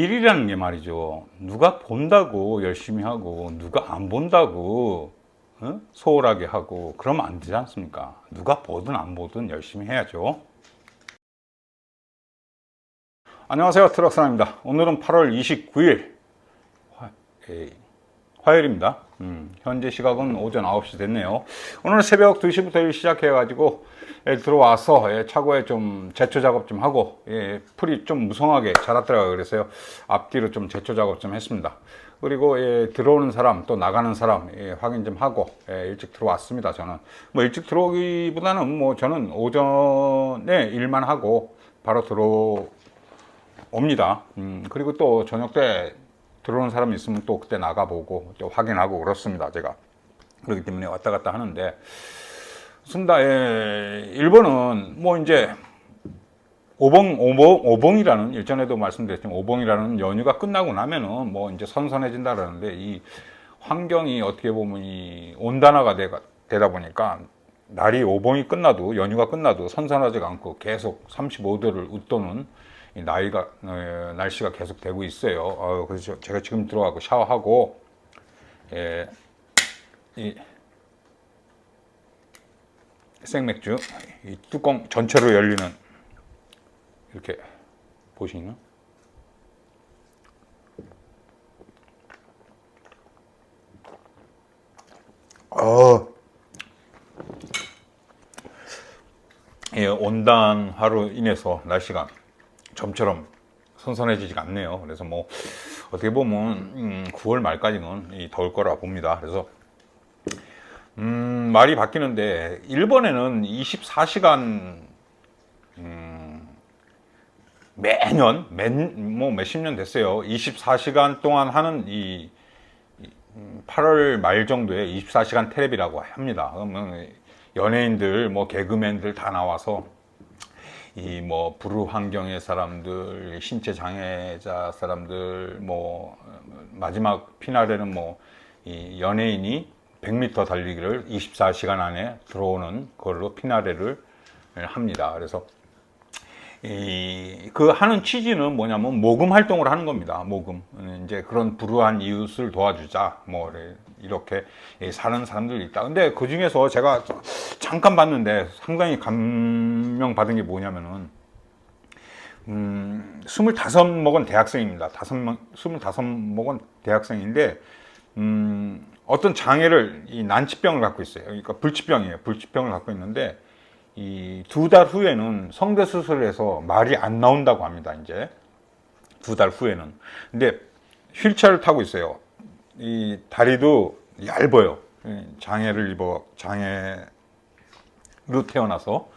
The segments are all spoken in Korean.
일이라는 게 말이죠. 누가 본다고 열심히 하고 누가 안 본다고 소홀하게 하고 그러면 안 되지 않습니까? 누가 보든 안 보든 열심히 해야죠. 안녕하세요, 트럭사입니다. 오늘은 8월 29일 화요일입니다. 현재 시각은 오전 9시 됐네요. 오늘 새벽 2시부터 일 시작해가지고 들어와서 차고에 좀 제초 작업 좀 하고 풀이 좀 무성하게 자랐더라고요. 그래서요 앞뒤로 좀 제초 작업 좀 했습니다. 그리고 들어오는 사람 또 나가는 사람 확인 좀 하고 일찍 들어왔습니다. 저는 뭐 일찍 들어오기보다는 뭐 저는 오전에 일만 하고 바로 들어옵니다. 그리고 또 저녁 때 들어오는 사람이 있으면 또 그때 나가보고 또 확인하고 그렇습니다. 제가 그렇기 때문에 왔다 갔다 하는데 좋습니다. 일본은 뭐 이제 오봉이라는 일전에도 말씀드렸지만 오봉이라는 연휴가 끝나고 나면은 뭐 이제 선선해진다 그러는데 이 환경이 어떻게 보면 이 온단화가 되다 보니까 날이 오봉이 끝나도 연휴가 끝나도 선선하지가 않고 계속 35도를 웃도는 날씨가 계속 되고 있어요. 그래서 제가 지금 들어가고 샤워하고 이 생맥주 이 뚜껑 전체로 열리는 이렇게 보시면 온단화로 인해서 날씨가 좀처럼 선선해지지가 않네요. 그래서 뭐 어떻게 보면 9월 말까지는 더울 거라 봅니다. 그래서 말이 바뀌는데 일본에는 24시간 매년 뭐 몇십 년 됐어요. 24시간 동안 하는 이 8월 말 정도에 24시간 테레비라고 합니다. 연예인들 뭐 개그맨들 다 나와서 이 뭐 불우 환경의 사람들, 신체 장애자 사람들, 뭐 마지막 피날에는 뭐 이 연예인이 100m 달리기를 24시간 안에 들어오는 걸로 피나레를 합니다. 그래서 그 하는 취지는 뭐냐면 모금 활동을 하는 겁니다. 모금. 이제 그런 불우한 이웃을 도와주자. 뭐 이렇게 사는 사람들이 있다. 근데 그 중에서 제가 잠깐 봤는데 상당히 감명 받은 게 뭐냐면은 25 먹은 대학생입니다. 25 먹은 대학생인데 어떤 장애를 이 난치병을 갖고 있어요. 그러니까 불치병이에요. 불치병을 갖고 있는데 이 2달 후에는 성대 수술을 해서 말이 안 나온다고 합니다. 이제 2달 후에는. 근데 휠체어를 타고 있어요. 이 다리도 얇아요. 장애로 태어나서.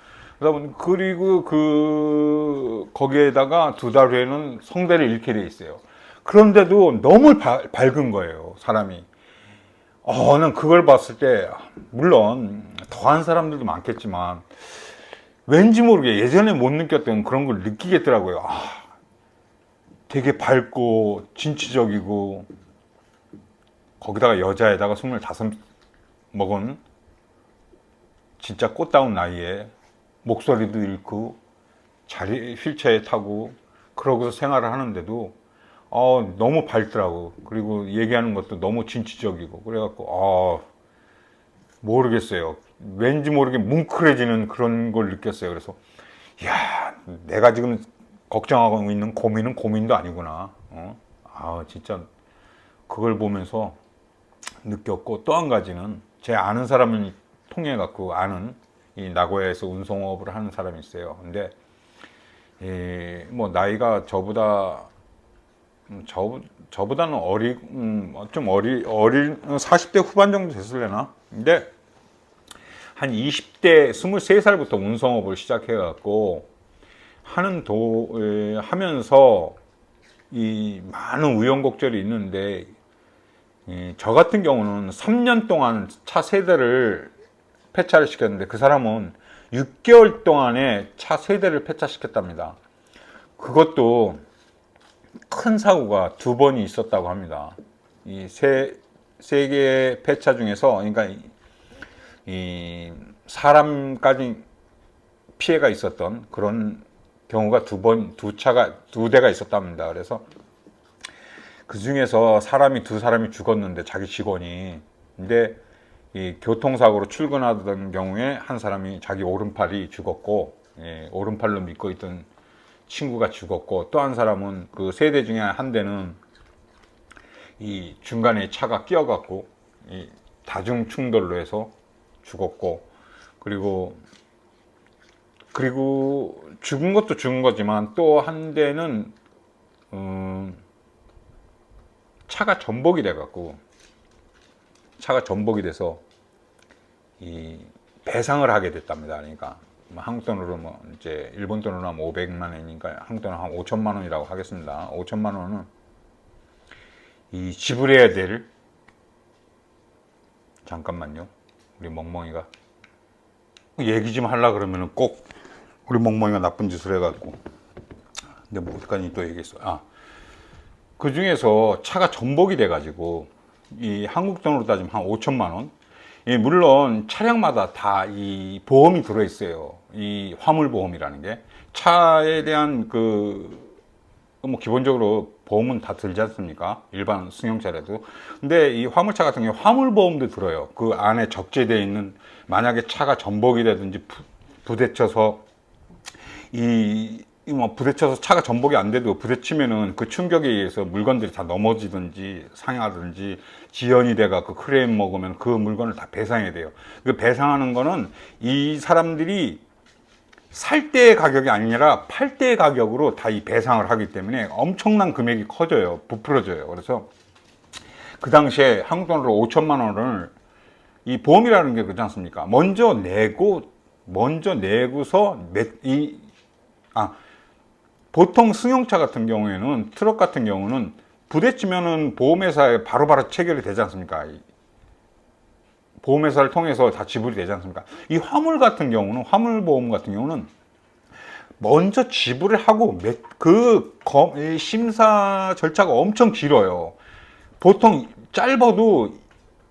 그리고 거기에다가 2달 후에는 성대를 잃게 돼 있어요. 그런데도 너무 밝은 거예요, 사람이. 난 그걸 봤을 때, 물론, 더한 사람들도 많겠지만, 왠지 모르게 예전에 못 느꼈던 그런 걸 느끼겠더라고요. 되게 밝고, 진취적이고, 거기다가 여자에다가 25 먹은, 진짜 꽃다운 나이에, 목소리도 잃고, 휠체어에 타고, 그러고서 생활을 하는데도, 너무 밝더라고. 그리고 얘기하는 것도 너무 진취적이고. 그래갖고, 모르겠어요. 왠지 모르게 뭉클해지는 그런 걸 느꼈어요. 그래서, 이야, 내가 지금 걱정하고 있는 고민은 고민도 아니구나. 진짜, 그걸 보면서 느꼈고, 또 한 가지는 제 아는 사람을 통해갖고 아는 이 나고야에서 운송업을 하는 사람이 있어요. 근데, 뭐, 나이가 저보다는 좀 어린 40대 후반 정도 됐을래나? 근데 한 20대 23살부터 운송업을 시작해갖고 하면서 이 많은 우여곡절이 있는데 저 같은 경우는 3년 동안 차 3대를 폐차를 시켰는데 그 사람은 6개월 동안에 차 3대를 폐차시켰답니다. 그것도 큰 사고가 2번이 있었다고 합니다. 이 세 개의 폐차 중에서, 그러니까 이 사람까지 피해가 있었던 그런 경우가 두 대가 있었답니다. 그래서 그 중에서 사람이 두 사람이 죽었는데 자기 직원이. 근데 이 교통사고로 출근하던 경우에 한 사람이 자기 오른팔이 죽었고, 예, 오른팔로 믿고 있던 친구가 죽었고, 또 한 사람은 그 세 대 중에 한 대는 이 중간에 차가 끼어갖고 이 다중 충돌로 해서 죽었고, 그리고 죽은 것도 죽은 거지만 또 한 대는 차가 전복이 돼갖고, 차가 전복이 돼서 이 배상을 하게 됐답니다. 그러니까 한국 돈으로 뭐 이제 일본 돈으로 하면 500만 원이니까 한국 돈으로 한 5천만 원이라고 하겠습니다. 5천만 원은 이 지불해야 될, 잠깐만요, 우리 멍멍이가 얘기 좀 하려 그러면은 꼭 우리 멍멍이가 나쁜 짓을 해갖고. 근데 뭐 어떡하니 또 얘기했어. 그 중에서 차가 전복이 돼가지고 이 한국 돈으로 따지면 한 5천만 원. 물론 차량마다 다 이 보험이 들어있어요. 이 화물보험이라는 게 차에 대한 뭐 기본적으로 보험은 다 들지 않습니까? 일반 승용차라도. 근데 이 화물차 같은 경우에 화물보험도 들어요. 그 안에 적재되어 있는, 만약에 차가 전복이 되든지 부딪혀서 뭐 부딪혀서 차가 전복이 안 돼도 부딪히면은 그 충격에 의해서 물건들이 다 넘어지든지 상하든지 지연이 돼갖고 크레임 먹으면 그 물건을 다 배상해야 돼요. 그 배상하는 거는 이 사람들이 살 때의 가격이 아니라 팔 때의 가격으로 다 이 배상을 하기 때문에 엄청난 금액이 커져요. 부풀어져요. 그래서 그 당시에 한국 돈으로 5천만 원을, 이 보험이라는 게 그렇지 않습니까? 먼저 내고서 보통 승용차 같은 경우에는, 트럭 같은 경우는 부딪히면은 보험회사에 바로바로 체결이 되지 않습니까? 보험회사를 통해서 다 지불이 되지 않습니까? 이 화물 같은 경우는, 화물보험 같은 경우는 먼저 지불을 하고 심사 절차가 엄청 길어요. 보통 짧아도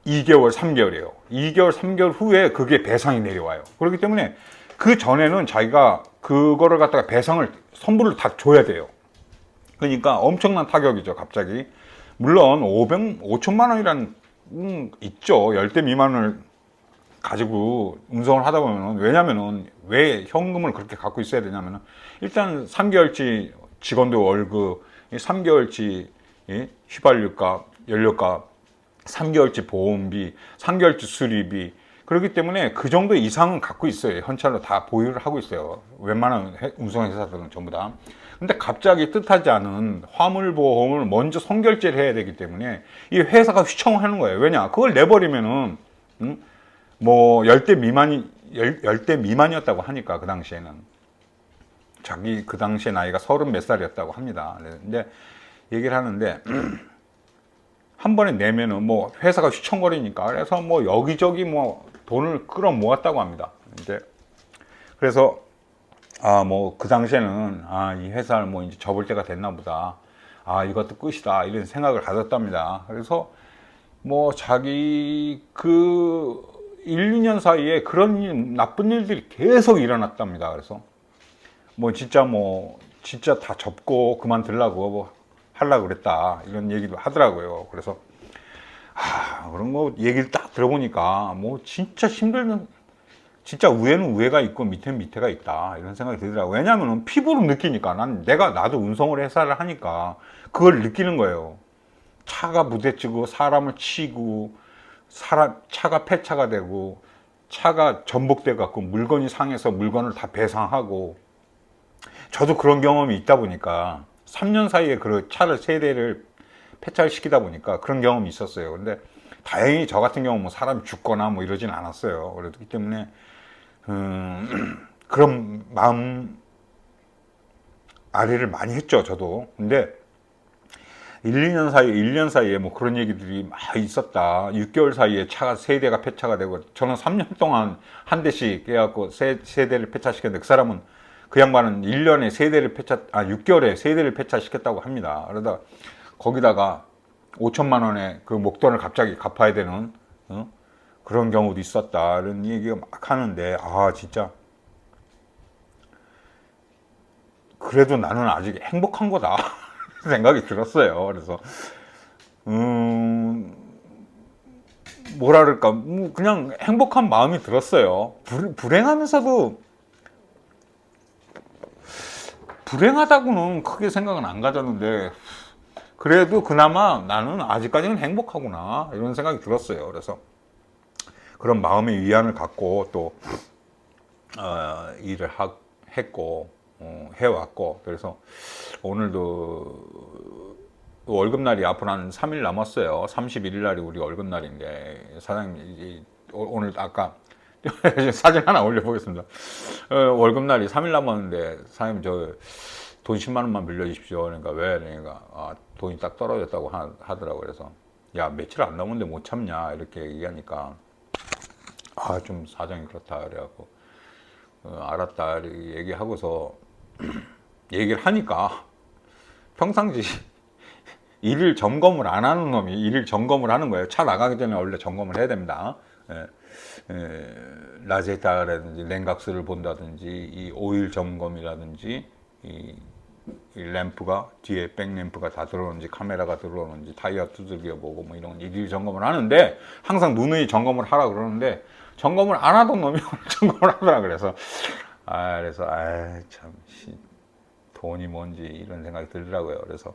2개월, 3개월이에요. 2개월, 3개월 후에 그게 배상이 내려와요. 그렇기 때문에 그 전에는 자기가 그거를 갖다가 배상을, 선불을 다 줘야 돼요. 그러니까 엄청난 타격이죠, 갑자기. 물론 5천만 원이라는 있죠. 10대 미만을 가지고 운송을 하다 보면, 왜냐면은 왜 현금을 그렇게 갖고 있어야 되냐면은, 일단 3개월치 직원도 월급, 3개월치 휘발유값, 연료값, 3개월치 보험비, 3개월치 수리비. 그렇기 때문에 그 정도 이상은 갖고 있어요. 현찰로 다 보유를 하고 있어요. 웬만한 운송회사들은 전부 다. 근데 갑자기 뜻하지 않은 화물보험을 먼저 선결제를 해야 되기 때문에 이 회사가 휘청하는 거예요. 왜냐? 그걸 내버리면은, 뭐, 10대 미만이었다고 하니까, 그 당시에는. 자기 그 당시에 나이가 30 몇 살이었다고 합니다. 근데 얘기를 하는데, 한 번에 내면은 뭐 회사가 휘청거리니까, 그래서 뭐 여기저기 뭐 돈을 끌어 모았다고 합니다. 이제 그래서 뭐 그 당시에는 이 회사를 뭐 이제 접을 때가 됐나 보다, 이것도 끝이다, 이런 생각을 가졌답니다. 그래서 뭐 자기 그 1, 2년 사이에 그런 나쁜 일들이 계속 일어났답니다. 그래서 뭐 진짜 다 접고 그만두려고 뭐 하려고 그랬다, 이런 얘기도 하더라고요. 그래서 그런 거 얘기를 딱 들어보니까 뭐 진짜 힘들는, 진짜 위에는 위에가 있고 밑에는 밑에가 있다, 이런 생각이 들더라고요. 왜냐하면 피부로 느끼니까. 나도 운송을 회사를 하니까 그걸 느끼는 거예요. 차가 부딪히고 사람을 치고 차가 폐차가 되고 차가 전복돼 갖고 물건이 상해서 물건을 다 배상하고. 저도 그런 경험이 있다 보니까 3년 사이에 그 차를 3대를 폐차를 시키다 보니까 그런 경험이 있었어요. 근데 다행히 저 같은 경우는 뭐 사람이 죽거나 뭐 이러진 않았어요. 그렇기 때문에 그런 마음 아래를 많이 했죠, 저도. 근데 1년 사이에 뭐 그런 얘기들이 막 있었다. 6개월 사이에 차가 3대가 폐차가 되고, 저는 3년 동안 한 대씩 해갖고 세 대를 폐차시켰는데, 그 사람은, 그 양반은 1년에 3대를 6개월에 3대를 폐차시켰다고 합니다. 그러다 거기다가 5천만 원의 그 목돈을 갑자기 갚아야 되는 그런 경우도 있었다, 이런 얘기가 막 하는데, 진짜 그래도 나는 아직 행복한 거다 생각이 들었어요. 그래서 뭐라 그럴까, 그냥 행복한 마음이 들었어요. 불행하면서도, 불행하다고는 크게 생각은 안 가졌는데, 그래도 그나마 나는 아직까지는 행복하구나, 이런 생각이 들었어요. 그래서 그런 마음의 위안을 갖고 또 일을 했고 해왔고, 그래서 오늘도 월급날이 앞으로 한 3일 남았어요. 31일 날이 우리 월급날인데, 사장님 오늘 아까 사진 하나 올려보겠습니다. 월급날이 3일 남았는데, 사장님 저 돈 10만 원만 빌려주십시오. 그러니까 왜? 그러니까 돈이 딱 떨어졌다고 하더라고요. 그래서 야, 며칠 안 남았는데 못 참냐, 이렇게 얘기하니까 좀 사정이 그렇다 그래갖고 알았다 이렇게 얘기하고서 얘기를 하니까, 평상시 일일 점검을 안 하는 놈이 일일 점검을 하는 거예요. 차 나가기 전에 원래 점검을 해야 됩니다. 라제타라든지 냉각수를 본다든지, 이 오일 점검이라든지, 이 램프가 뒤에 백램프가 다 들어오는지, 카메라가 들어오는지, 타이어 두들겨 보고 뭐 이런 일일 점검을 하는데, 항상 누누이 점검을 하라 그러는데 점검을 안 하던 놈이 점검을 하더라. 그래서 참 돈이 뭔지 이런 생각이 들더라고요. 그래서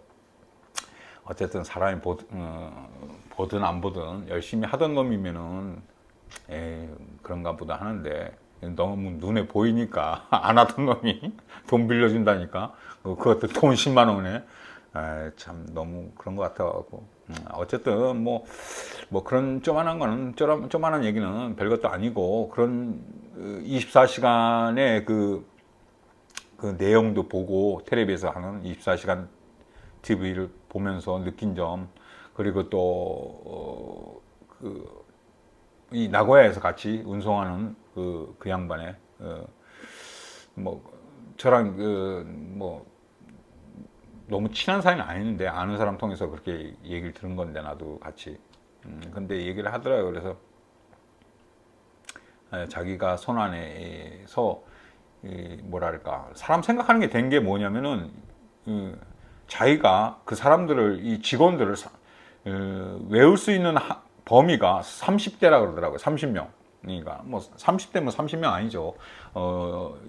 어쨌든 사람이 보든 안 보든 열심히 하던 놈이면은 그런가 보다 하는데, 너무 눈에 보이니까 안 하던 놈이 돈 빌려준다니까, 그것도 돈 10만 원에, 참 너무 그런 것 같아갖고, 어쨌든 뭐 그런 조만한 거는, 조만한 얘기는 별것도 아니고, 그런 24시간의 그 내용도 보고, 텔레비에서 하는 24시간 TV를 보면서 느낀 점, 그리고 또 이 나고야에서 같이 운송하는 그 양반의 뭐 저랑 뭐 너무 친한 사이는 아니는데, 아는 사람 통해서 그렇게 얘기를 들은 건데, 나도 같이 근데 얘기를 하더라고요. 그래서 자기가 손안에서 뭐랄까, 사람 생각하는 게 된 게 뭐냐면은, 자기가 그 사람들을, 이 직원들을 외울 수 있는 범위가 30대라 그러더라고요. 30명. 그러니까 뭐 30대면 30명 아니죠.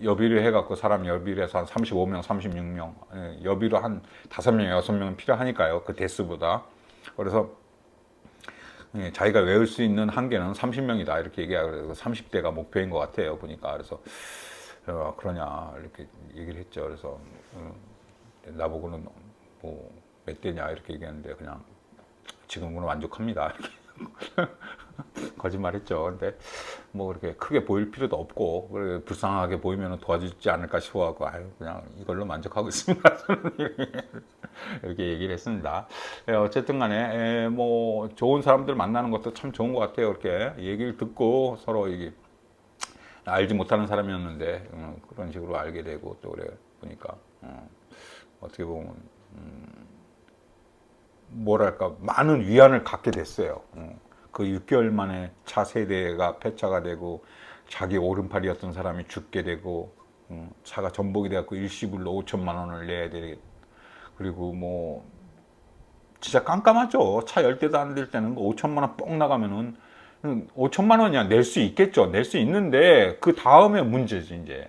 여비를 해갖고, 사람 여비를 해서 한 35명, 36명, 여비로 한 5명, 6명은 필요하니까요. 그 대수보다. 그래서 자기가 외울 수 있는 한계는 30명이다 이렇게 얘기하고, 30대가 목표인 것 같아요, 보니까. 그래서 그러냐 이렇게 얘기를 했죠. 그래서 나보고는 뭐 몇 대냐 이렇게 얘기했는데, 그냥 지금은 만족합니다 이렇게 거짓말했죠. 근데 뭐 그렇게 크게 보일 필요도 없고, 그렇게 불쌍하게 보이면 도와주지 않을까 싶어갖고, 그냥 이걸로 만족하고 있습니다. 이렇게 얘기를 했습니다. 어쨌든 간에 뭐 좋은 사람들 만나는 것도 참 좋은 것 같아요. 이렇게 얘기를 듣고 서로 이게 알지 못하는 사람이었는데 그런 식으로 알게 되고, 또 그래 보니까 어떻게 보면 뭐랄까, 많은 위안을 갖게 됐어요. 그 6개월 만에 차 세대가 폐차가 되고, 자기 오른팔이었던 사람이 죽게 되고, 차가 전복이 돼갖고 일시불로 5천만 원을 내야 되게, 그리고 뭐 진짜 깜깜하죠. 차 10대도 안 될 때는 5천만 원 뻥 나가면은 5천만 원이야 낼 수 있겠죠. 낼 수 있는데 그 다음에 문제지 이제.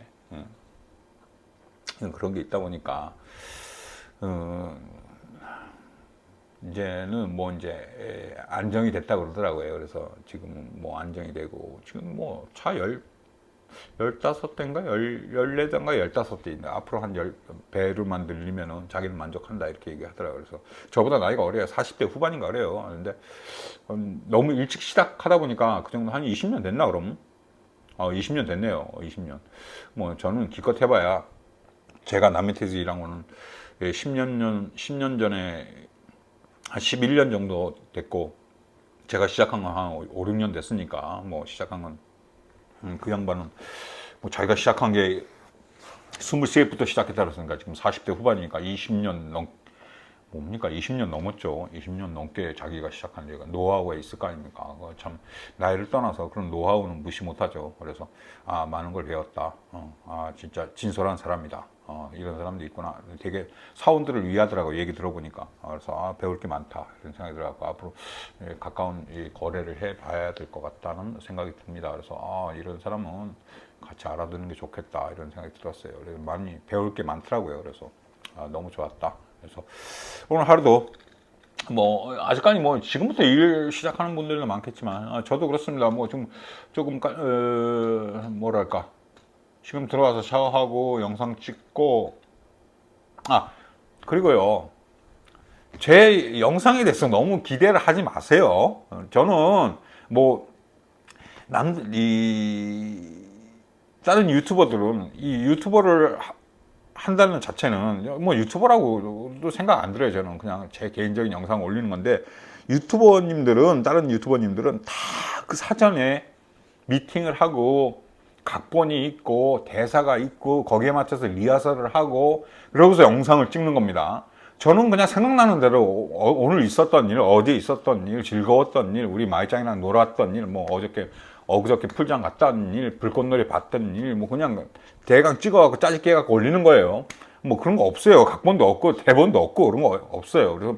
그런 게 있다 보니까 이제는 뭐 이제 안정이 됐다 그러더라고요. 그래서 지금은 뭐 안정이 되고, 지금 뭐 차 15대인가 14대인가 15대인데, 앞으로 한 10배로만 늘리면은 자기는 만족한다 이렇게 얘기하더라고요. 그래서 저보다 나이가 어려요. 40대 후반인가 그래요. 근데 너무 일찍 시작하다 보니까 그 정도 한 20년 됐나 그럼? 20년 됐네요. 20년. 뭐 저는 기껏 해봐야, 제가 남 밑에서 일한 거는 10년 전에 한 11년 정도 됐고, 제가 시작한 건 한 5, 6년 됐으니까, 뭐 시작한 건, 그 양반은 뭐 자기가 시작한 게 23부터 시작했다 그랬으니까 지금 40대 후반이니까 20년 뭡니까? 20년 넘었죠. 20년 넘게 자기가 시작한 데가 노하우가 있을 거 아닙니까? 참 나이를 떠나서 그런 노하우는 무시 못하죠. 그래서 많은 걸 배웠다. 진짜 진솔한 사람이다. 이런 사람도 있구나. 되게 사원들을 위하더라고 얘기 들어보니까. 그래서 배울 게 많다 이런 생각이 들어갖고 앞으로 가까운 이 거래를 해봐야 될 것 같다는 생각이 듭니다. 그래서 이런 사람은 같이 알아두는 게 좋겠다 이런 생각이 들었어요. 그래서 많이 배울 게 많더라고요. 그래서 너무 좋았다. 그래서 오늘 하루도 뭐 아직까지 뭐 지금부터 일 시작하는 분들도 많겠지만 저도 그렇습니다. 뭐 좀 조금 뭐랄까 지금 들어와서 샤워하고 영상 찍고 그리고요 제 영상에 대해서 너무 기대를 하지 마세요. 저는 뭐 다른 유튜버들은 이 유튜버를 한다는 자체는 뭐 유튜버라고도 생각 안 들어요. 저는 그냥 제 개인적인 영상 올리는 건데 다른 유튜버님들은 다 그 사전에 미팅을 하고 각본이 있고 대사가 있고 거기에 맞춰서 리허설을 하고 그러고서 영상을 찍는 겁니다. 저는 그냥 생각나는 대로 오늘 있었던 일, 어제 있었던 일, 즐거웠던 일, 우리 마이짱이랑 놀았던 일, 뭐 엊그저께 풀장 갔다 온 일, 불꽃놀이 봤던 일, 뭐 그냥 대강 찍어갖고 짜집게 해갖고 올리는 거예요. 뭐 그런 거 없어요. 각본도 없고 대본도 없고 그런 거 없어요. 그래서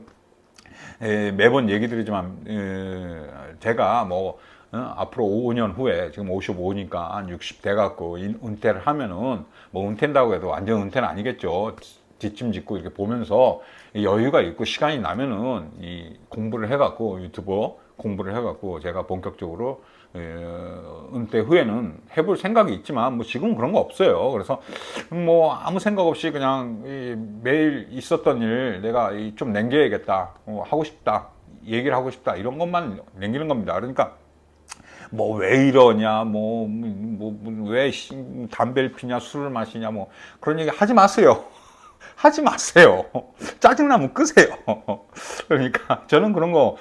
매번 얘기 드리지만 제가 뭐 앞으로 5년 후에 지금 55니까 한 60 돼갖고 은퇴를 하면은 뭐 은퇴한다고 해도 완전 은퇴는 아니겠죠. 뒷짐 짓고 이렇게 보면서 여유가 있고 시간이 나면은 이 공부를 해갖고 유튜버 공부를 해갖고 제가 본격적으로 은퇴 후에는 해볼 생각이 있지만 뭐 지금 그런 거 없어요. 그래서 뭐 아무 생각 없이 그냥 매일 있었던 일 내가 좀 남겨야겠다, 하고 싶다, 얘기를 하고 싶다 이런 것만 남기는 겁니다. 그러니까 뭐 왜 이러냐, 왜 담배를 피냐, 술을 마시냐, 뭐 그런 얘기 하지 마세요. 하지 마세요. 짜증나면 끄세요. 그러니까 저는 그런 거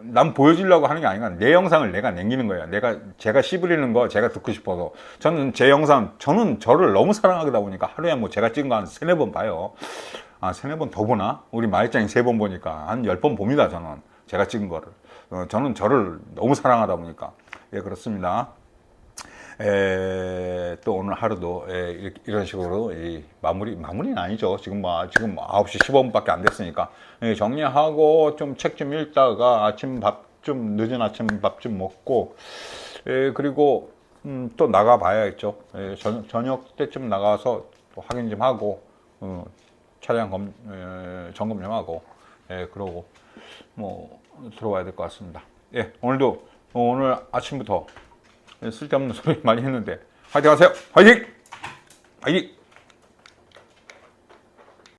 남 보여주려고 하는 게 아니라 내 영상을 내가 남기는 거예요. 제가 씨부리는 거 제가 듣고 싶어서. 저는 저는 저를 너무 사랑하다 보니까 하루에 뭐 제가 찍은 거 한 3-4번 봐요. 3-4번 더 보나? 우리 마이짱이 3번 보니까 한 10번 봅니다. 저는 제가 찍은 거를. 저는 저를 너무 사랑하다 보니까. 예, 그렇습니다. 또 오늘 하루도 이런 식으로 마무리는 아니죠. 지금 9시 15분밖에 안 됐으니까 정리하고 좀 책 좀 읽다가 늦은 아침 밥 좀 먹고 그리고 또 나가 봐야겠죠. 저녁 때쯤 나가서 또 확인 좀 하고 차량 점검 좀 하고 그러고 뭐 들어와야 될 것 같습니다. 오늘 아침부터 쓸데없는 소리 많이 했는데 화이팅 하세요. 화이팅! 화이팅!